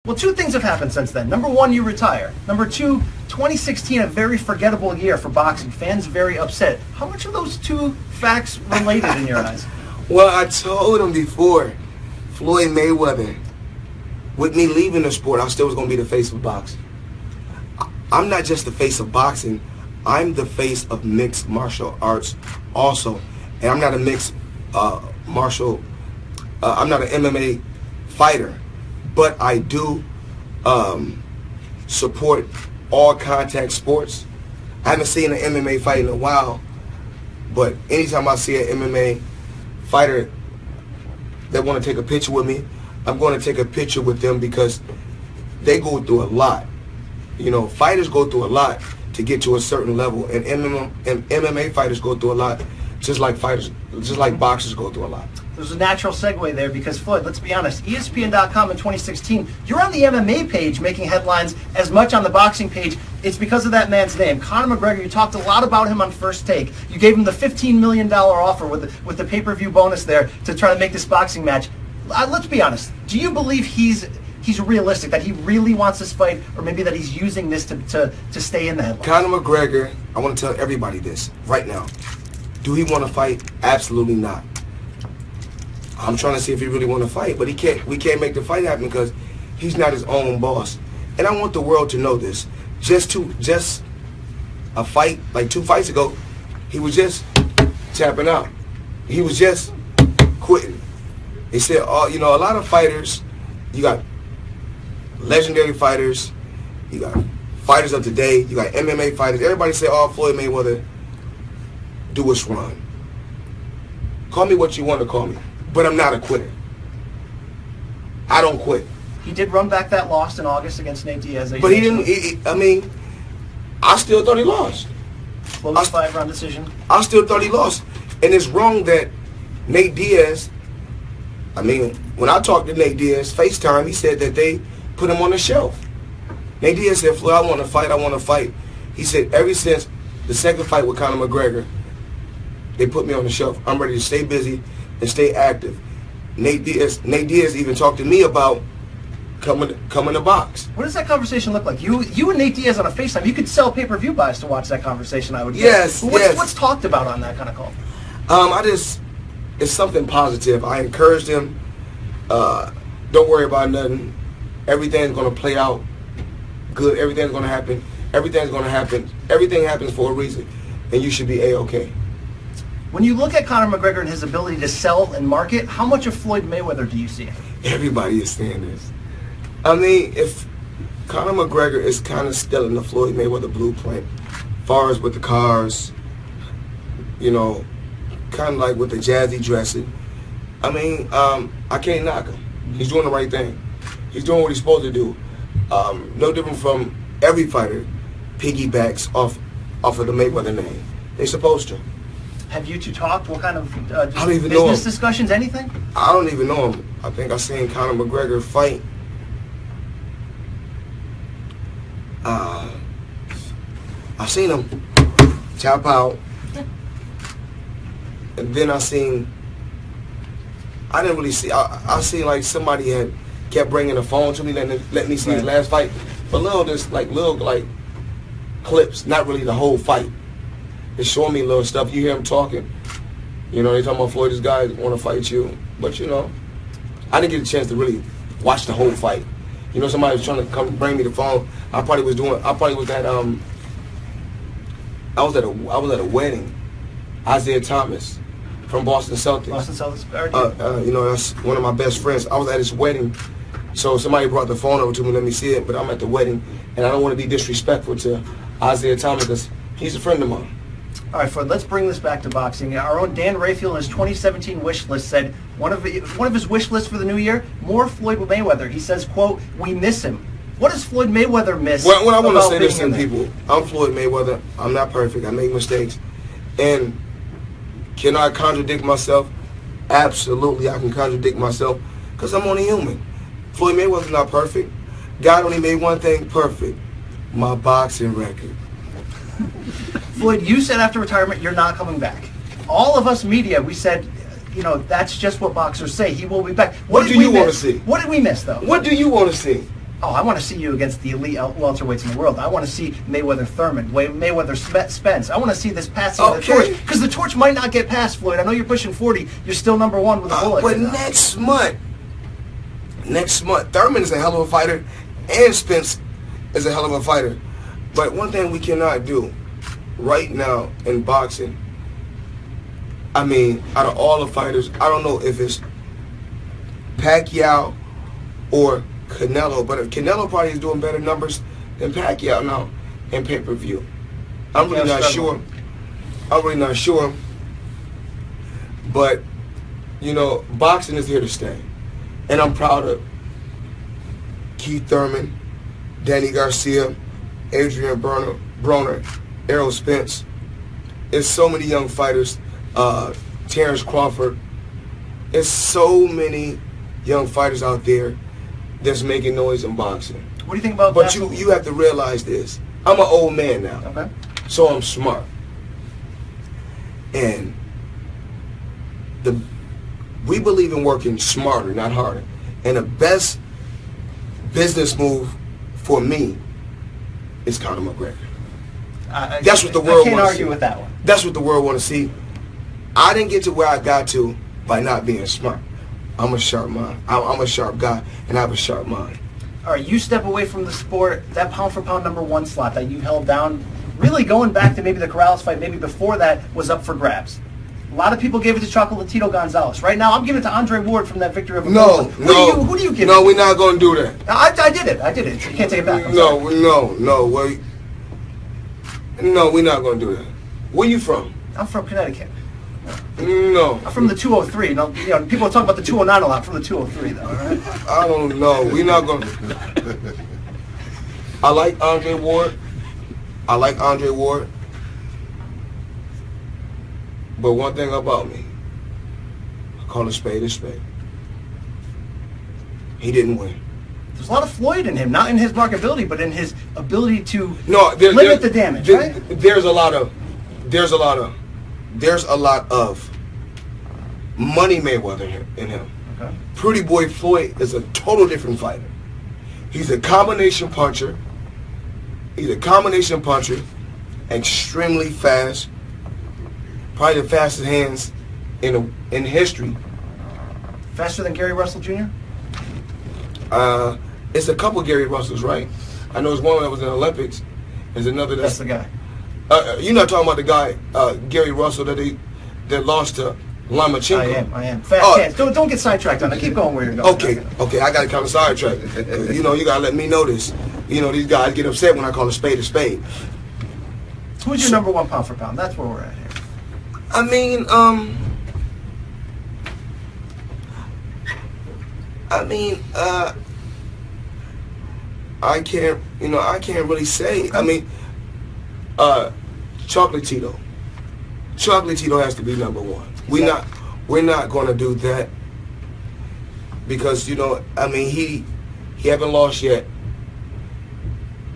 Well, two things have happened since then. Number one, you retire. Number two, 2016, a very forgettable year for boxing. Fans very upset. How much are those two facts related in your eyes? Well, I told him before, Floyd Mayweather, with me leaving the sport, I still was going to be the face of boxing. I'm not just the face of boxing. I'm the face of mixed martial arts also. And I'm not a mixed I'm not an MMA fighter. But I do support all contact sports. I haven't seen an MMA fight in a while, but anytime I see an MMA fighter that want to take a picture with me, I'm going to take a picture with them because they go through a lot. You know, fighters go through a lot to get to a certain level, and MMA fighters go through a lot, just like boxers go through a lot. There's a natural segue there because, Floyd, let's be honest, ESPN.com in 2016, you're on the MMA page making headlines as much on the boxing page. It's because of that man's name, Conor McGregor. You talked a lot about him on First Take. You gave him the $15 million offer with the pay-per-view bonus there to try to make this boxing match. Let's be honest. Do you believe he's realistic, that he really wants this fight, or maybe that he's using this to stay in the headlines? Conor McGregor, I want to tell everybody this right now. Do he want to fight? Absolutely not. I'm trying to see if he really want to fight, but we can't make the fight happen because he's not his own boss. And I want the world to know this. Just a fight, like 2 fights ago, he was just tapping out. He was just quitting. They said, you know, a lot of fighters, you got legendary fighters, you got fighters of today, you got MMA fighters. Everybody say, Floyd Mayweather, do us wrong. Call me what you want to call me. But I'm not a quitter. I don't quit. He did run back that loss in August against Nate Diaz. But he didn't. I mean, I still thought he lost. Well, 5-round decision. I still thought he lost. And it's wrong that Nate Diaz, I mean, when I talked to Nate Diaz, FaceTime, he said that they put him on the shelf. Nate Diaz said, Floyd, I want to fight. He said, ever since the second fight with Conor McGregor, they put me on the shelf. I'm ready to stay busy and stay active. Nate Diaz even talked to me about coming to box. What does that conversation look like? You and Nate Diaz on a FaceTime. You could sell pay-per-view buys to watch that conversation, I would guess. Yes. What's talked about on that kind of call? It's something positive. I encouraged him. Don't worry about nothing. Everything's going to play out good. Everything's going to happen. Everything happens for a reason, and you should be A-okay. When you look at Conor McGregor and his ability to sell and market, how much of Floyd Mayweather do you see? Everybody is saying this. I mean, if Conor McGregor is kind of still in the Floyd Mayweather blueprint, as far as with the cars, you know, kind of like with the jazzy dressing, I mean, I can't knock him. He's doing the right thing. He's doing what he's supposed to do. No different from every fighter piggybacks off of the Mayweather name. They're supposed to. Have you two talked? What kind of I don't even know business discussions, anything? I don't even know him. I think I seen Conor McGregor fight. I seen him tap out. And then I didn't really see, I seen like somebody had kept bringing the phone to me, letting me see his last fight. But little clips, not really the whole fight. It's showing me little stuff. You hear him talking. You know, they talking about Floyd, this guy want to fight you. But, you know, I didn't get a chance to really watch the whole fight. You know, somebody was trying to come bring me the phone. I was at a wedding. Isaiah Thomas from Boston Celtics. Boston Celtics. You know, that's one of my best friends. I was at his wedding. So somebody brought the phone over to me, let me see it. But I'm at the wedding, and I don't want to be disrespectful to Isaiah Thomas because he's a friend of mine. All right, Floyd, let's bring this back to boxing. Our own Dan Rayfield in his 2017 wish list said one of his wish lists for the new year, more Floyd Mayweather. He says, quote, we miss him. What does Floyd Mayweather miss? Well, I want to say this to people. I'm Floyd Mayweather. I'm not perfect. I make mistakes. And can I contradict myself? Absolutely, I can contradict myself because I'm only human. Floyd Mayweather's not perfect. God only made one thing perfect, my boxing record. Floyd, you said after retirement you're not coming back. All of us media, we said, you know, that's just what boxers say. He will be back. What do you want to see? What did we miss, though? What do you want to see? Oh, I want to see you against the elite welterweights in the world. I want to see Mayweather Thurman, Mayweather Spence. I want to see this passing of the torch, because the torch might not get passed, Floyd. I know you're pushing 40. You're still number one with a bullet. But next month, Thurman is a hell of a fighter, and Spence is a hell of a fighter. But one thing we cannot do right now in boxing, I mean, out of all the fighters, I don't know if it's Pacquiao or Canelo, but Canelo probably is doing better numbers than Pacquiao now in pay-per-view. I'm really not sure. But, you know, boxing is here to stay. And I'm proud of Keith Thurman, Danny Garcia, Adrian Broner, Errol Spence. There's so many young fighters. Terrence Crawford. There's so many young fighters out there that's making noise in boxing. What do you think about But that? you have to realize this. I'm an old man now. Okay. So I'm smart. And we believe in working smarter, not harder. And the best business move for me is Conor McGregor. That's what the world wants to see. I can't argue with that one. That's what the world want to see. I didn't get to where I got to by not being smart. I'm a sharp mind. I'm a sharp guy, and I have a sharp mind. All right, you step away from the sport, that pound-for-pound number one slot that you held down, really going back to maybe the Corrales fight, maybe before that, was up for grabs. A lot of people gave it to Chocolatito Gonzalez. Right now, I'm giving it to Andre Ward from that victory of Who do you give it to? No, we're not going to do that. I did it. You can't take it back. No, we're not going to do that. Where you from? I'm from Connecticut. No. I'm from the 203. Now, you know, people talk about the 209 a lot. From the 203, though. All right? I don't know. We're not going to. I like Andre Ward. But one thing about me, I call a spade a spade. He didn't win. There's a lot of Floyd in him, not in his marketability, but in his ability to limit the damage. Right? There's a lot of money Mayweather in him. Okay. Pretty Boy Floyd is a total different fighter. He's a combination puncher. Extremely fast. Probably the fastest hands in history. Faster than Gary Russell Jr.? It's a couple Gary Russells, right? I know there's one that was in the Olympics. There's another That's the guy. You're not talking about the guy Gary Russell that lost to Lomachenko. I am. Fast hands. Don't get sidetracked on it. Keep going where you're going. Okay. I got to kind of sidetrack. You got to let me know this. These guys get upset when I call a spade a spade. Who's your number one pound for pound? That's where we're at here. I mean, I can't really say. I mean, Chocolatito has to be number one. We're not going to do that because he haven't lost yet,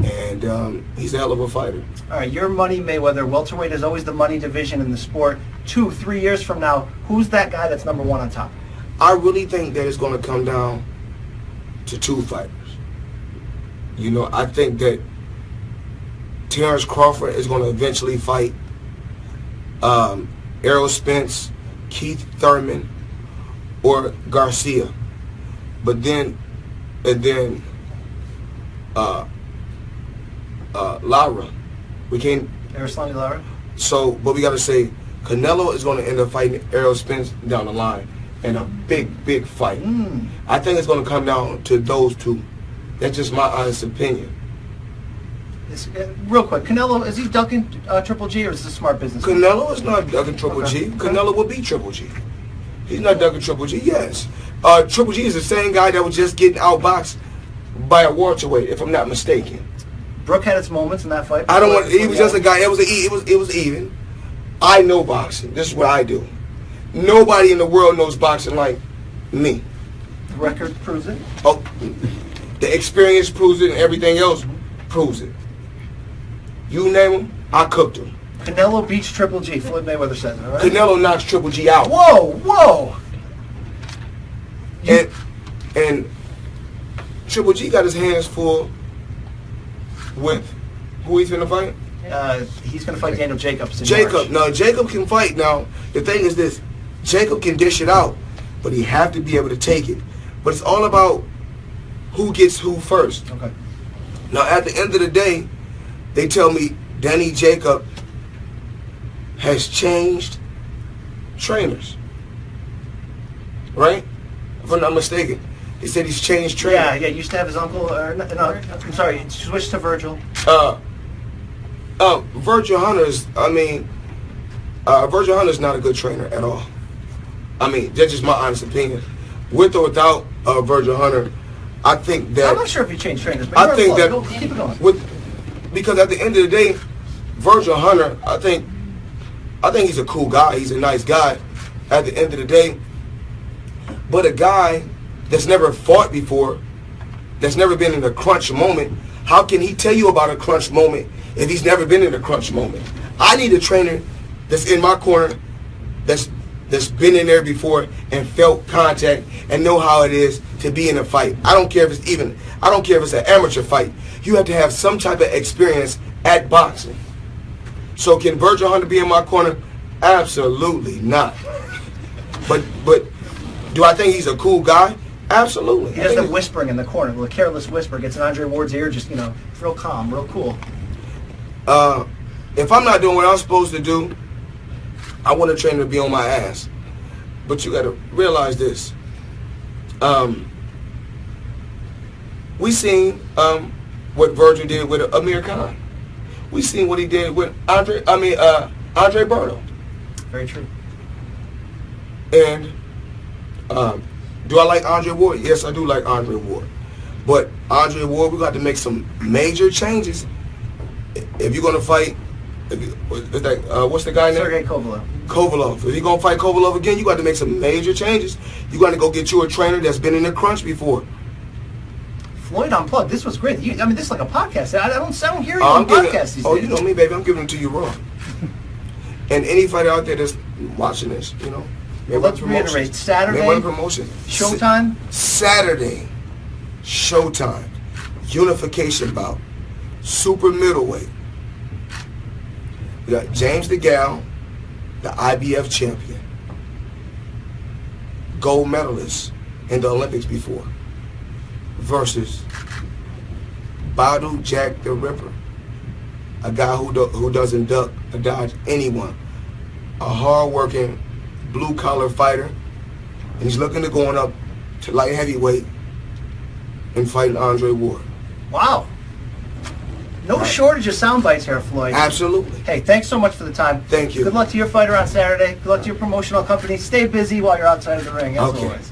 and he's a hell of a fighter. All right, your money, Mayweather. Welterweight is always the money division in the sport. 2-3 years from now, who's that guy that's number one on top? I really think that it's going to come down to two fighters. I think that Terrence Crawford is going to eventually fight Errol Spence, Keith Thurman, or Garcia. But then Lara. We can't. Eroslani Lara? So, but we got to say, Canelo is going to end up fighting Errol Spence down the line in a big fight. I think it's going to come down to those two. That's just my honest opinion. Real quick, Canelo, is he ducking Triple G, or is this smart business? Canelo is not ducking Triple G. Canelo will beat Triple G. He's not ducking Triple G, yes. Triple G is the same guy that was just getting outboxed by a welterweight, if I'm not mistaken. Brooke had its moments in that fight. He was just a guy. It was even. I know boxing. This is what I do. Nobody in the world knows boxing like me. The record proves it. Oh, the experience proves it, and everything else proves it. You name him, I cooked him. Canelo beats Triple G. Floyd Mayweather says it. All right? Canelo knocks Triple G out. Whoa! Triple G got his hands full with who he's gonna fight. He's going to fight Daniel Jacobs in Jacob. March. No, Jacob can fight. Now the thing is this: Jacob can dish it out, but he have to be able to take it. But it's all about who gets who first. Okay. Now at the end of the day, they tell me Danny Jacob has changed trainers. Right? If I'm not mistaken. They said he's changed trainers. Yeah, used to have his uncle, or no, I'm sorry, he switched to Virgil. Virgil Hunter's, Virgil Hunter's not a good trainer at all. I mean, that's just my honest opinion. With or without Virgil Hunter, I think that... I'm not sure if he changed trainers, but I think that... keep it going. Because at the end of the day, Virgil Hunter, I think he's a cool guy. He's a nice guy at the end of the day. But a guy that's never fought before, that's never been in a crunch moment, how can he tell you about a crunch moment if he's never been in a crunch moment? I need a trainer that's in my corner, that's been in there before and felt contact and know how it is to be in a fight. I don't care if it's an amateur fight. You have to have some type of experience at boxing. So can Virgil Hunter be in my corner? Absolutely not. But do I think he's a cool guy? Absolutely. He does the whispering in the corner, the careless whisper, gets in Andre Ward's ear, just, real calm, real cool. If I'm not doing what I'm supposed to do, I want a trainer to be on my ass. But you got to realize this. We seen what Virgil did with Amir Khan. We seen what he did with Andre Berto. Very true. And do I like Andre Ward? Yes, I do like Andre Ward. But Andre Ward, we got to make some major changes. If you're gonna fight, what's the guy name? Sergey Kovalev. Kovalev. If you're gonna fight Kovalev again, you got to make some major changes. You got to go get you a trainer that's been in the crunch before. Floyd Unplugged. This was great. This is like a podcast. I don't hear you on podcasts these days. You know me, baby. I'm giving it to you raw. And any fighter out there that's watching this, Let's reiterate. Saturday. Promotion. Showtime. Saturday. Showtime. Unification bout. Super middleweight. We got James DeGale, the IBF champion, gold medalist in the Olympics before, versus Badu Jack the Ripper, a guy who doesn't duck or dodge anyone, a hard-working blue-collar fighter, and he's looking to going up to light heavyweight and fighting Andre Ward. Wow. No shortage of sound bites here, Floyd. Absolutely. Hey, thanks so much for the time. Thank you. Good luck to your fighter on Saturday. Good luck to your promotional company. Stay busy while you're outside of the ring, as always.